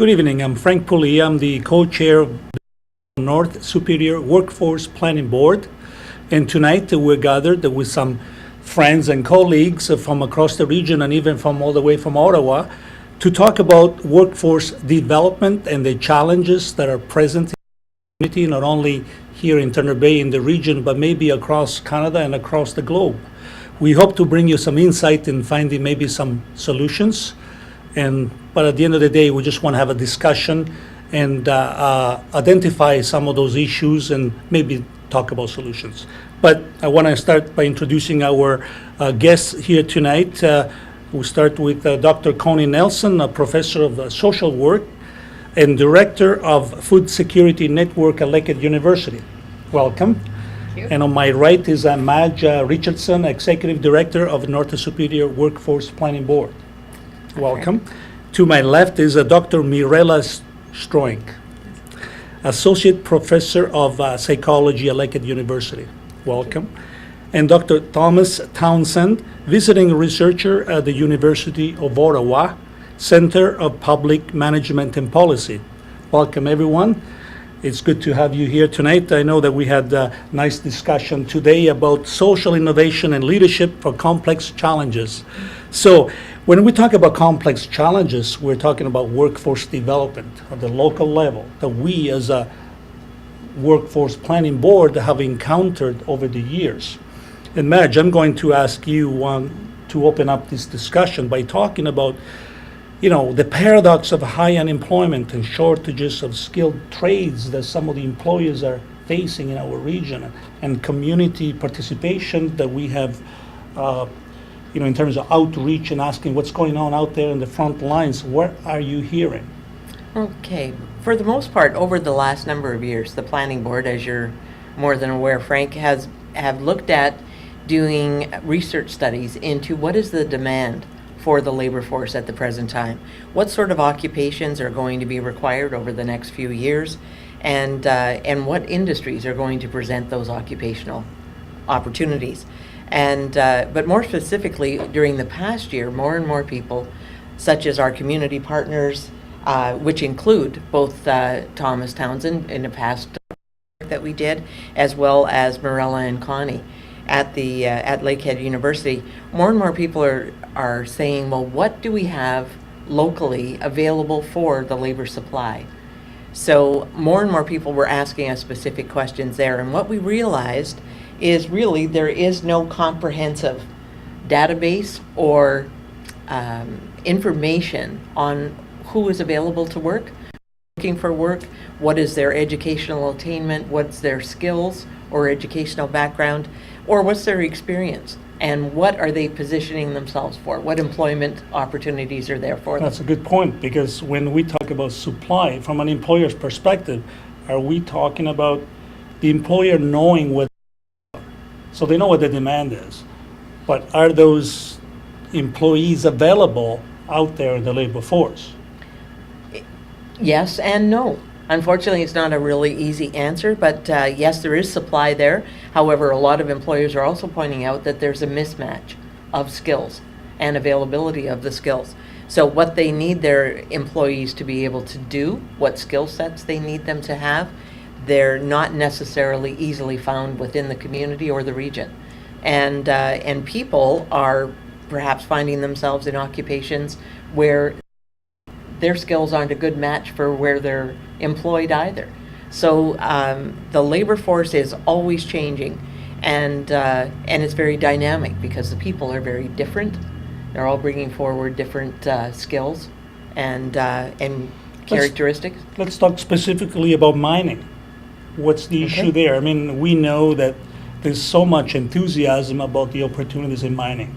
Good evening. I'm Frank Pulli. I'm the co-chair of the North Superior Workforce Planning Board. And tonight we're gathered with some friends and colleagues from across the region and even from all the way from Ottawa to talk about workforce development and the challenges that are present in the community, not only here in Turner Bay in the region, but maybe across Canada and across the globe. We hope to bring you some insight in finding maybe some solutions. But at the end of the day, we just want to have a discussion and identify some of those issues and maybe talk about solutions. But I want to start by introducing our guests here tonight. We'll start with Dr. Connie Nelson, a professor of social work and director of Food Security Network at Lakehead University. Welcome. Thank you. And on my right is Madge Richardson, executive director of North Superior Workforce Planning Board. Welcome. To my left is Dr. Mirella Stroink, associate professor of psychology at Lakehead University. Welcome. And Dr. Thomas Townsend, visiting researcher at the University of Ottawa, Center of Public Management and Policy. Welcome, everyone. It's good to have you here tonight. I know that we had a nice discussion today about social innovation and leadership for complex challenges. So when we talk about complex challenges, we're talking about workforce development at the local level that we as a workforce planning board have encountered over the years. And Madge, I'm going to ask you to open up this discussion by talking about the paradox of high unemployment and shortages of skilled trades that some of the employers are facing in our region, and community participation that we have, in terms of outreach and asking what's going on out there in the front lines. What are you hearing? Okay. For the most part, over the last number of years, the planning board, as you're more than aware, Frank, have looked at doing research studies into what is the demand for the labor force at the present time. What sort of occupations are going to be required over the next few years, and what industries are going to present those occupational opportunities. And but more specifically, during the past year, more and more people, such as our community partners, which include both Thomas Townsend in the past that we did, as well as Mirella and Connie at Lakehead University, more and more people are saying, well, what do we have locally available for the labor supply? So more and more people were asking us specific questions there, and what we realized is really there is no comprehensive database or information on who is available to work, looking for work, what is their educational attainment, what's their skills or educational background, or what's their experience, and what are they positioning themselves for? What employment opportunities are there for them? That's a good point, because when we talk about supply from an employer's perspective, are we talking about the employer knowing what, so they know what the demand is, but are those employees available out there in the labor force? Yes and no. Unfortunately, it's not a really easy answer, but yes, there is supply there. However, a lot of employers are also pointing out that there's a mismatch of skills and availability of the skills. So what they need their employees to be able to do, what skill sets they need them to have, they're not necessarily easily found within the community or the region. And people are perhaps finding themselves in occupations where their skills aren't a good match for where they're employed either. So the labor force is always changing, and it's very dynamic because the people are very different. They're all bringing forward different skills and characteristics. Let's talk specifically about mining. What's the issue there? I mean, we know that there's so much enthusiasm about the opportunities in mining.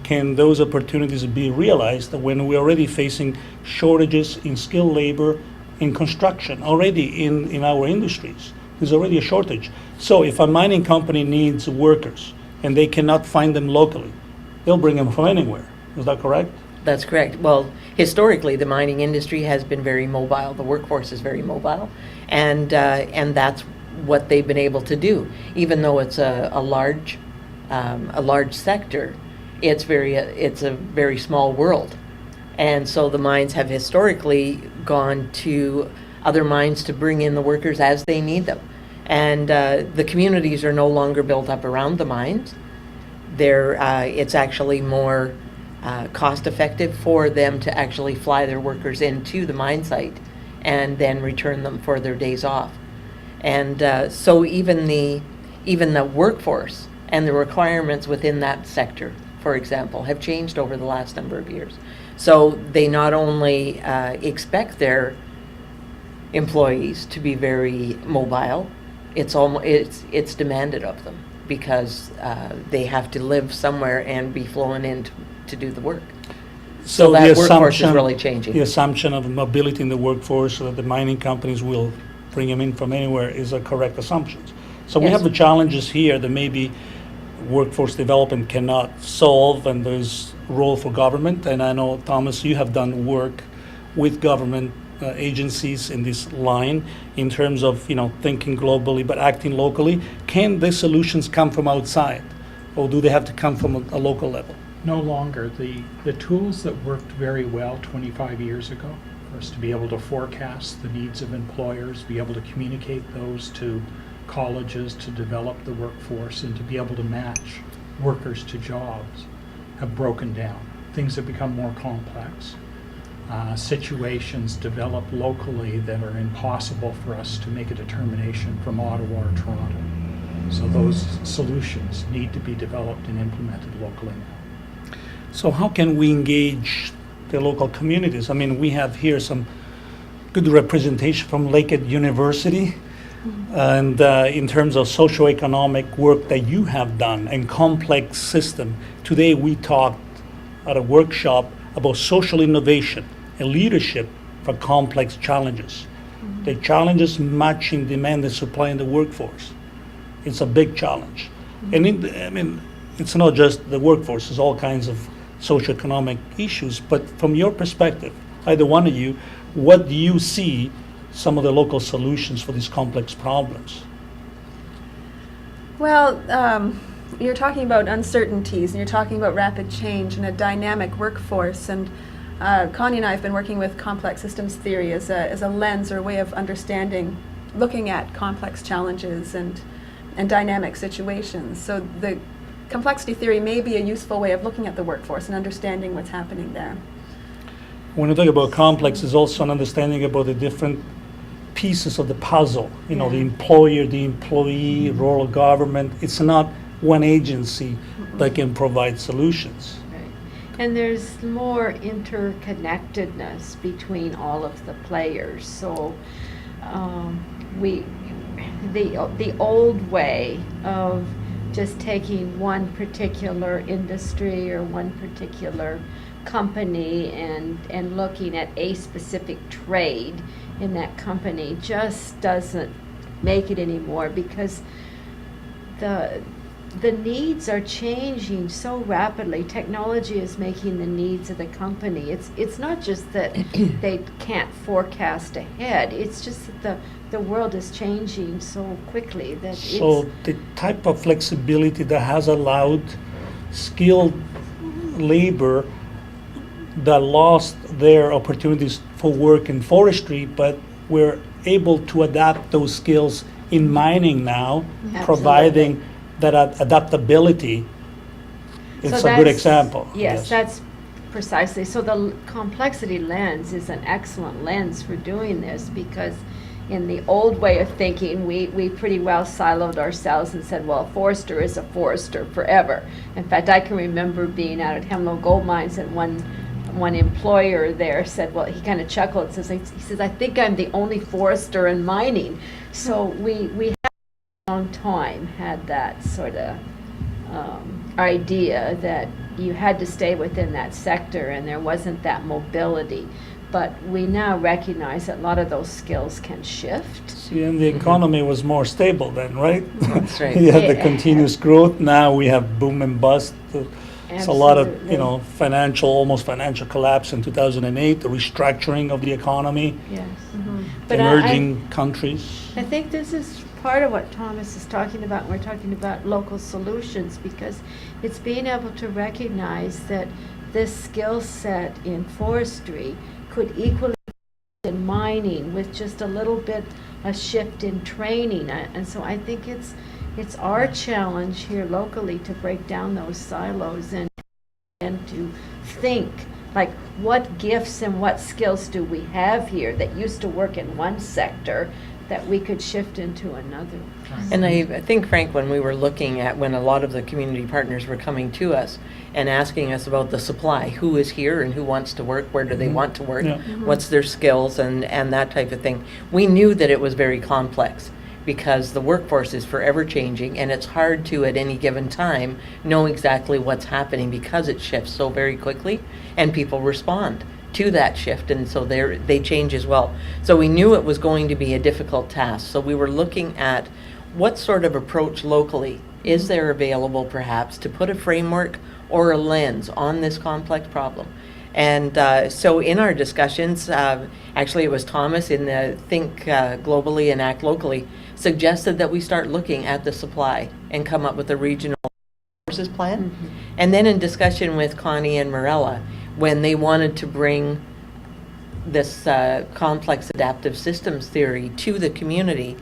Can those opportunities be realized when we're already facing shortages in skilled labor in construction already in our industries? There's already a shortage. So if a mining company needs workers and they cannot find them locally, they'll bring them from anywhere. Is that correct? That's correct. Well, historically, the mining industry has been very mobile. The workforce is very mobile, and that's what they've been able to do. Even though it's a large sector, it's a very small world, And so the mines have historically gone to other mines to bring in the workers as they need them. And the communities are no longer built up around the mines. It's actually more cost-effective for them to actually fly their workers into the mine site and then return them for their days off. And so even the workforce and the requirements within that sector, for example, have changed over the last number of years. So they not only expect their employees to be very mobile, it's demanded of them because they have to live somewhere and be flown in to do the work. So that workforce is really changing. The assumption of mobility in the workforce, so that the mining companies will bring them in from anywhere, is a correct assumption. So we Yes. have the challenges here that maybe workforce development cannot solve, and there's role for government. And I know, Thomas, you have done work with government agencies in this line in terms of thinking globally but acting locally. Can the solutions come from outside, or do they have to come from a local level? No longer. The tools that worked very well 25 years ago, for us to be able to forecast the needs of employers, be able to communicate those to colleges to develop the workforce, and to be able to match workers to jobs, have broken down. Things have become more complex. Situations develop locally that are impossible for us to make a determination from Ottawa or Toronto. So those solutions need to be developed and implemented locally now. So how can we engage the local communities? I mean, we have here some good representation from Lakehead University, and in terms of socioeconomic work that you have done and complex system. Today we talked at a workshop about social innovation and leadership for complex challenges. The challenges matching demand and supply in the workforce. It's a big challenge. And it's not just the workforce, it's all kinds of socioeconomic issues. But from your perspective, either one of you, what do you see some of the local solutions for these complex problems? Well, you're talking about uncertainties, and you're talking about rapid change and a dynamic workforce. And Connie and I have been working with complex systems theory as a lens or a way of understanding, looking at complex challenges and dynamic situations. So the complexity theory may be a useful way of looking at the workforce and understanding what's happening there. When we talk about complex, there's also an understanding about the different pieces of the puzzle. The employer, the employee, role of government. It's not one agency that can provide solutions. And there's more interconnectedness between all of the players. So the old way of just taking one particular industry or one particular company and looking at a specific trade in that company just doesn't make it anymore, because the needs are changing so rapidly. Technology is making the needs of the company. It's not just that they can't forecast ahead. It's just that the world is changing so quickly that So the type of flexibility that has allowed skilled labor that lost their opportunities for work in forestry, but we're able to adapt those skills in mining now, providing that adaptability. It's So a good that's- example. Yes, that's precisely. So the complexity lens is an excellent lens for doing this, because in the old way of thinking, we pretty well siloed ourselves and said, well, a forester is a forester forever. In fact, I can remember being out at Hemlo Gold Mines, and one employer there said, well, he kind of chuckled, he says, I think I'm the only forester in mining. So we had a long time had that sort of idea that you had to stay within that sector and there wasn't that mobility. But we now recognize that a lot of those skills can shift. See, and the economy was more stable then, right? That's right. You had the Yeah. continuous growth. Now we have boom and bust. It's a lot of, Absolutely. almost financial collapse in 2008, the restructuring of the economy, Yes. Mm-hmm. But emerging countries. I think this is part of what Thomas is talking about. We're talking about local solutions, because it's being able to recognize that this skill set in forestry could equally be in mining with just a little bit a shift in training. And so I think it's our challenge here locally to break down those silos and to think, like, what gifts and what skills do we have here that used to work in one sector that we could shift into another. And I think, Frank, when we were looking at, when a lot of the community partners were coming to us and asking us about the supply, who is here and who wants to work, where do they want to work, Yeah. what's their skills, and that type of thing, we knew that it was very complex because the workforce is forever changing, and it's hard to, at any given time, know exactly what's happening because it shifts so very quickly, and people respond to that shift, and so they change as well. So we knew it was going to be a difficult task. So we were looking at what sort of approach locally is there available, perhaps, to put a framework or a lens on this complex problem. And so in our discussions, actually it was Thomas in the Think Globally and Act Locally, suggested that we start looking at the supply and come up with a regional resources plan. Mm-hmm. And then in discussion with Connie and Morella, when they wanted to bring this complex adaptive systems theory to the community,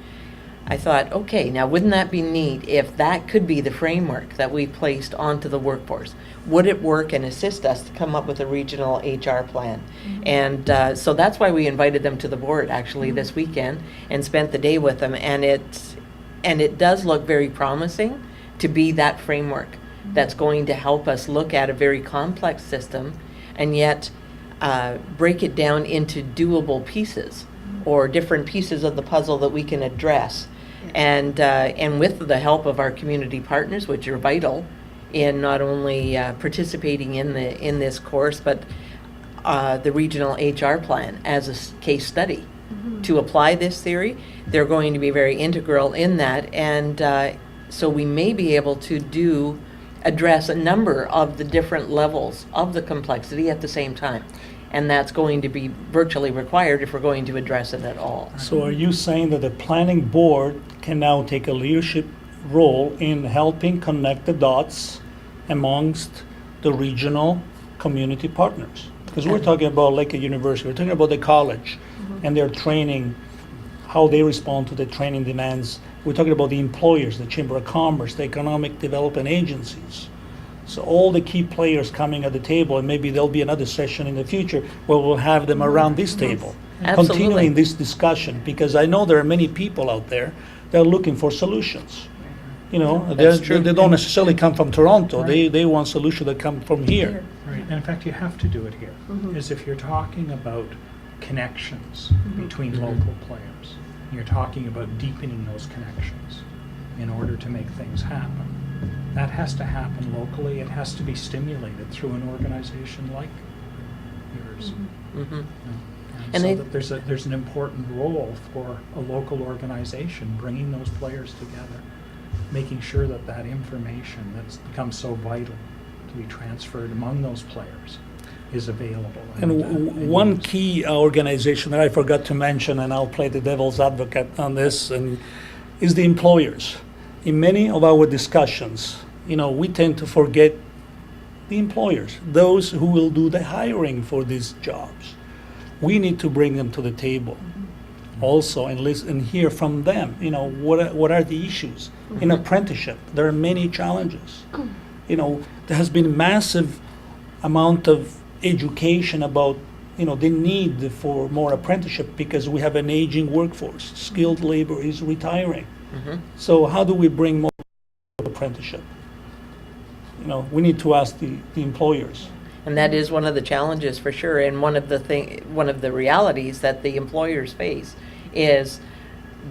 I thought, okay, now wouldn't that be neat if that could be the framework that we placed onto the workforce? Would it work and assist us to come up with a regional HR plan? And so that's why we invited them to the board actually this weekend and spent the day with them. And it does look very promising to be that framework that's going to help us look at a very complex system and yet break it down into doable pieces or different pieces of the puzzle that we can address. And with the help of our community partners, which are vital in not only participating in this course, but the regional HR plan as a case study to apply this theory. They're going to be very integral in that, and so we may be able to address a number of the different levels of the complexity at the same time. And that's going to be virtually required if we're going to address it at all. So are you saying that the planning board can now take a leadership role in helping connect the dots amongst the regional community partners? Because we're talking about like a university, we're talking about the college and their training, how they respond to the training demands. We're talking about the employers, the Chamber of Commerce, the economic development agencies. So all the key players coming at the table, and maybe there'll be another session in the future where we'll have them around this table, Absolutely. continuing this discussion, because I know there are many people out there that are looking for solutions. You know, That's true. they don't necessarily come from Toronto. Right. They want solutions that come from here. Right, and in fact, you have to do it here. Is if you're talking about connections between local players, you're talking about deepening those connections in order to make things happen. That has to happen locally. It has to be stimulated through an organization like yours. Mm-hmm. And And so they- that there's an important role for a local organization bringing those players together, making sure that that information that's become so vital to be transferred among those players is available. And one used. key organization that I forgot to mention, and I'll play the devil's advocate on this, and is the employers. In many of our discussions, you know, we tend to forget the employers, those who will do the hiring for these jobs. We need to bring them to the table also and listen and hear from them. You know, what are the issues in apprenticeship? There are many challenges. You know, there has been massive amount of education about, you know, the need for more apprenticeship because we have an aging workforce. Skilled labor is retiring. So how do we bring more apprenticeship? You know, we need to ask the employers. And that is one of the challenges for sure. And one of the realities that the employers face is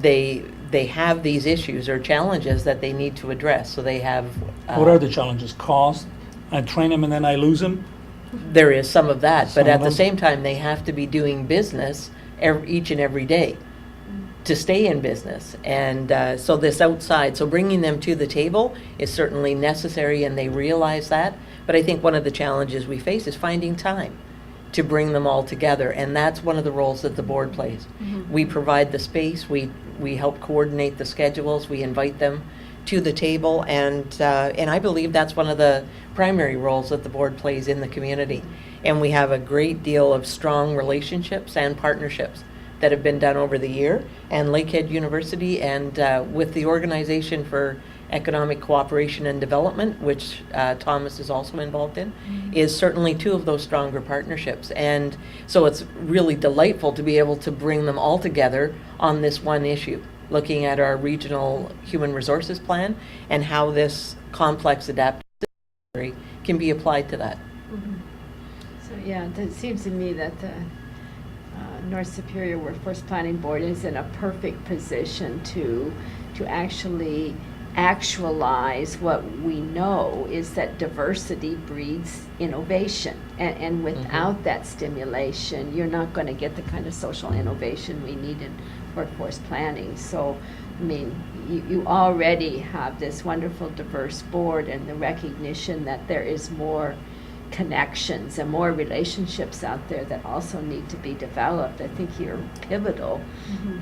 they have these issues or challenges that they need to address. So they have. What are the challenges? Cost? I train them and then I lose them? There is some of that, Some but at of the them. same time, they have to be doing business each and every day to stay in business. And so this outside, so bringing them to the table is certainly necessary, and they realize that. But I think one of the challenges we face is finding time to bring them all together, and that's one of the roles that the board plays. We provide the space, we help coordinate the schedules, we invite them to the table, and I believe that's one of the primary roles that the board plays in the community. And we have a great deal of strong relationships and partnerships that have been done over the year. And Lakehead University and with the Organization for Economic Cooperation and Development, which Thomas is also involved in, is certainly two of those stronger partnerships. And so it's really delightful to be able to bring them all together on this one issue, looking at our regional human resources plan and how this complex adaptive can be applied to that. So yeah, it seems to me that the North Superior Workforce Planning Board is in a perfect position to actually actualize what we know is that diversity breeds innovation, and without that stimulation, you're not going to get the kind of social innovation we need in workforce planning. So, I mean, you already have this wonderful diverse board, and the recognition that there is more connections and more relationships out there that also need to be developed. I think you're pivotal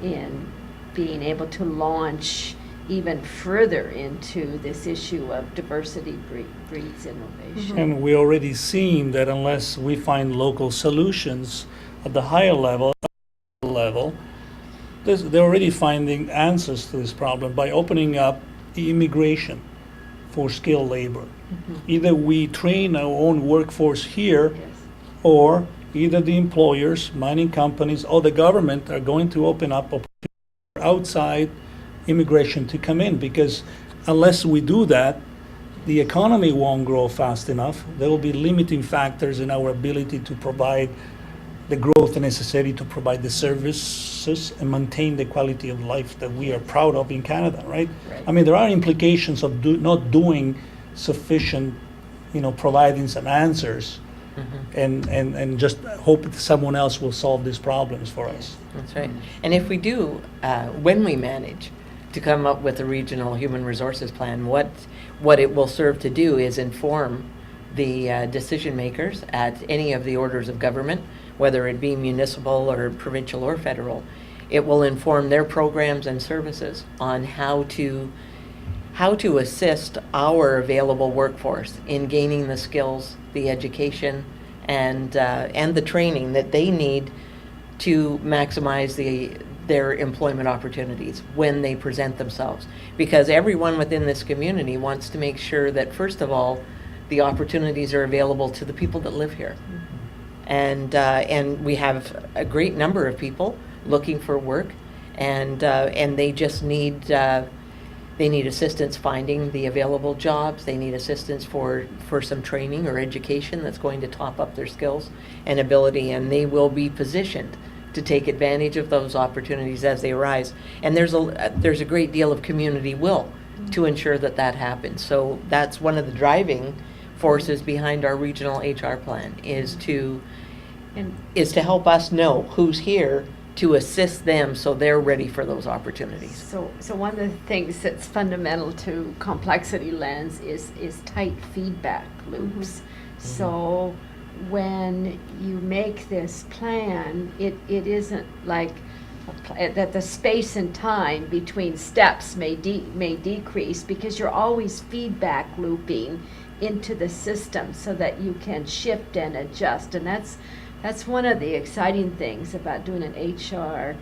in being able to launch even further into this issue of diversity breeds innovation. And we already seen that unless we find local solutions at the higher level, they're already finding answers to this problem by opening up immigration for skilled labor. Either we train our own workforce here, Yes. or either the employers, mining companies, or the government are going to open up opportunities for outside immigration to come in, because unless we do that, the economy won't grow fast enough. There will be limiting factors in our ability to provide the growth necessary to provide the services and maintain the quality of life that we are proud of in Canada, right? Right. I mean, there are implications of not doing sufficient, providing some answers and just hope that someone else will solve these problems for us. That's right. And if we do, when we manage to come up with a regional human resources plan, what it will serve to do is inform the decision makers at any of the orders of government, whether it be municipal or provincial or federal. It will inform their programs and services on how to assist our available workforce in gaining the skills, the education, and the training that they need to maximize their employment opportunities when they present themselves. Because everyone within this community wants to make sure that, first of all, the opportunities are available to the people that live here. And we have a great number of people looking for work, and they just need assistance finding the available jobs. They need assistance for some training or education that's going to top up their skills and ability, and they will be positioned to take advantage of those opportunities as they arise. And there's a great deal of community will to ensure that happens. So that's one of the driving forces behind our regional HR plan, is to help us know who's here to assist them so they're ready for those opportunities. So one of the things that's fundamental to complexity lens is tight feedback loops. So when you make this plan, it isn't like that the space and time between steps may decrease, because you're always feedback looping into the system so that you can shift and adjust. And that's one of the exciting things about doing an HR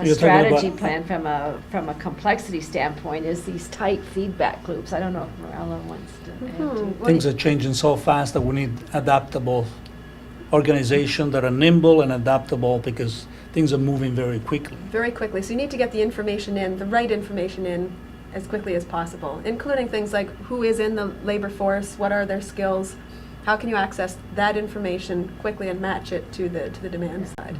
you're strategy talking plan from a complexity standpoint, is these tight feedback loops. I don't know if Morella wants to add to. Things are changing so fast that we need adaptable organizations that are nimble and adaptable, because things are moving very quickly. Very quickly. So you need to get the information in, the right information in, as quickly as possible, including things like who is in the labor force, what are their skills, how can you access that information quickly and match it to the demand side.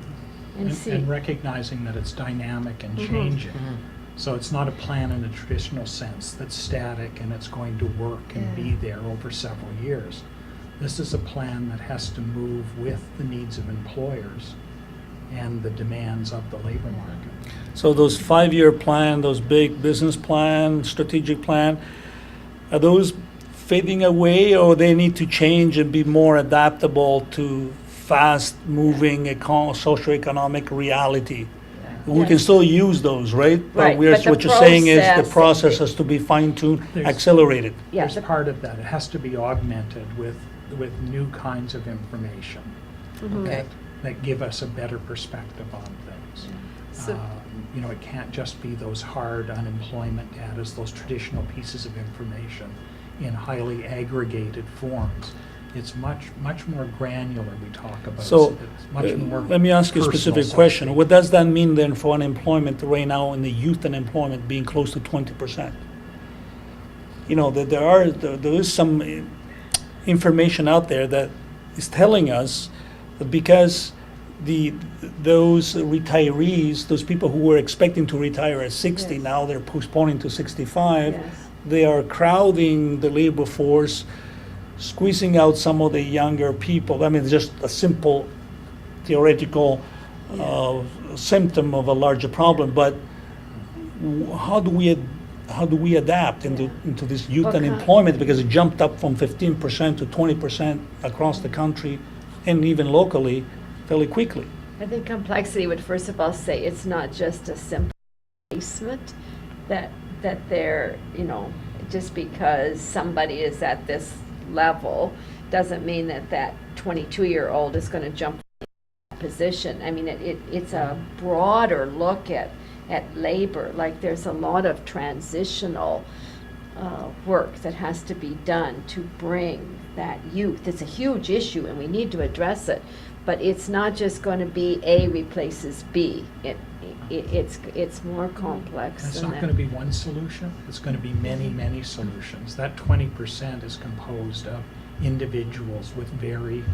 And recognizing that it's dynamic and changing. So it's not a plan in a traditional sense that's static and it's going to work and be there over several years. This is a plan that has to move with the needs of employers and the demands of the labor market. So those 5-year plan, those big business plan, strategic plan, are those fading away, or they need to change and be more adaptable to fast-moving socioeconomic reality We can Yes. still use those, right? Right, We're- but the what you're saying is the process- process has to be fine-tuned, There's- accelerated. Yeah, There's part of that. It has to be augmented with new kinds of information Okay. that give us a better perspective on things. So- You know, it can't just be those hard unemployment data, those traditional pieces of information in highly aggregated forms. It's much more granular we talk about. So, It's much more let me ask you a personal, specific so to question. speak. What does that mean then for unemployment right now in the youth unemployment being close to 20%? You know, that there is some information out there that is telling us that because those retirees, those people who were expecting to retire at 60, Yes. now they're postponing to 65, Yes. they are crowding the labor force, squeezing out some of the younger people. I mean, just a simple theoretical symptom of a larger problem. But how do we adapt into this youth Okay. unemployment, because it jumped up from 15% to 20% across the country and even locally fairly quickly? I think complexity would first of all say it's not just a simple placement, that they're, you know, just because somebody is at this level doesn't mean that 22-year-old is going to jump position. I mean, it's a broader look at labor. Like, there's a lot of transitional work that has to be done to bring that youth. It's a huge issue and we need to address it, but it's not just going to be A replaces B. It's more complex It's than not that. going to be one solution. It's going to be many solutions. That 20% is composed of individuals with very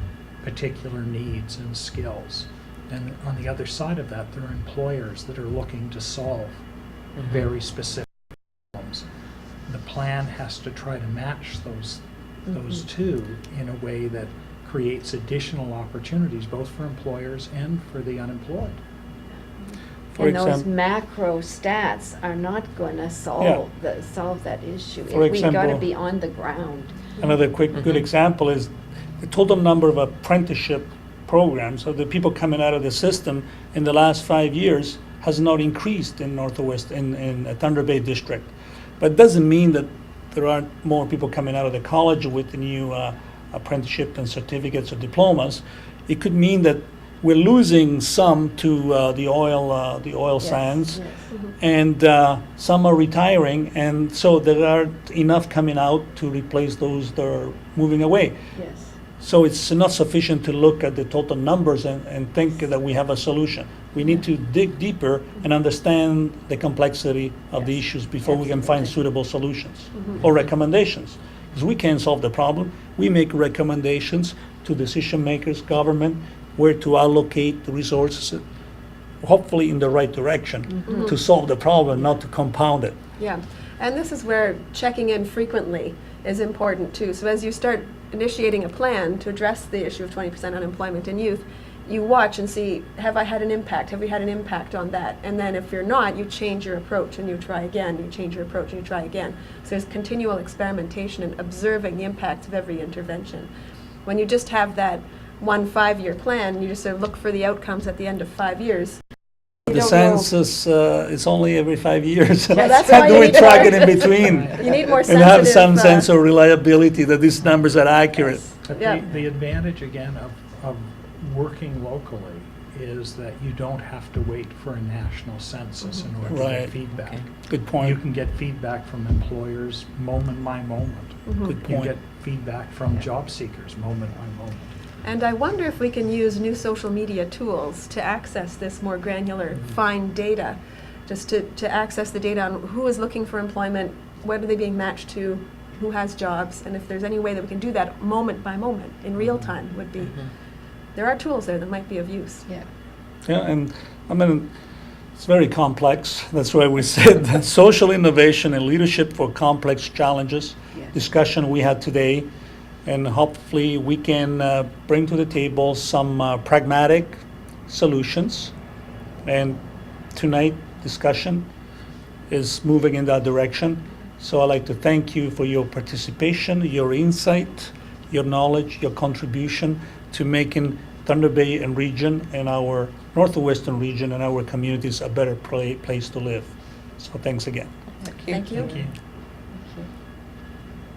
particular needs and skills. And on the other side of that, there are employers that are looking to solve very specific problems. The plan has to try to match those two in a way that creates additional opportunities, both for employers and for the unemployed. For And those example, macro stats are not going to solve that issue. For We got to example- be on the ground. another quick good example is the total number of apprenticeship programs, so the people coming out of the system in the last 5 years has not increased in Northwest, in Thunder Bay District. But it doesn't mean that there aren't more people coming out of the college with the new apprenticeship and certificates or diplomas. It could mean that we're losing some to the oil Yes, sands, yes. and some are retiring, and so there aren't enough coming out to replace those that are moving away. Yes. So it's not sufficient to look at the total numbers and think that we have a solution. We need to dig deeper and understand the complexity of the Yes, issues before we can find absolutely. suitable solutions or recommendations. Because we can't solve the problem. We make recommendations to decision makers, government, where to allocate the resources, hopefully in the right direction to solve the problem, not to compound it. Yeah, and this is where checking in frequently is important too. So as you start initiating a plan to address the issue of 20% unemployment in youth, you watch and see, have I had an impact? Have we had an impact on that? And then if you're not, you change your approach and you try again, you change your approach and you try again. So there's continual experimentation and observing the impacts of every intervention. When you just have that 1 5-year plan, you just sort of look for the outcomes at the end of 5 years. You The don't know- census is only every 5 years. Well, that's How why do you we need to track it learn. in between? You need more And have some sensitive, sense of reliability that these numbers are accurate. But Yeah. the advantage, again, of working locally is that you don't have to wait for a national census in order to Right. get feedback. Okay. Good You point. can get feedback from employers moment by moment. Good You point. get feedback from job seekers moment by moment. And I wonder if we can use new social media tools to access this more granular, fine data, just to access the data on who is looking for employment, what are they being matched to, who has jobs, and if there's any way that we can do that moment by moment, in real time, would be. There are tools there that might be of use. Yeah. Yeah, and I mean, it's very complex. That's why we said that social innovation and leadership for complex challenges. Yes. Discussion we had today, and hopefully we can bring to the table some pragmatic solutions. And tonight discussion is moving in that direction. So I'd like to thank you for your participation, your insight, your knowledge, your contribution to making Thunder Bay and region and our northwestern region and our communities a better place to live. So thanks again. Thank you. Thank you.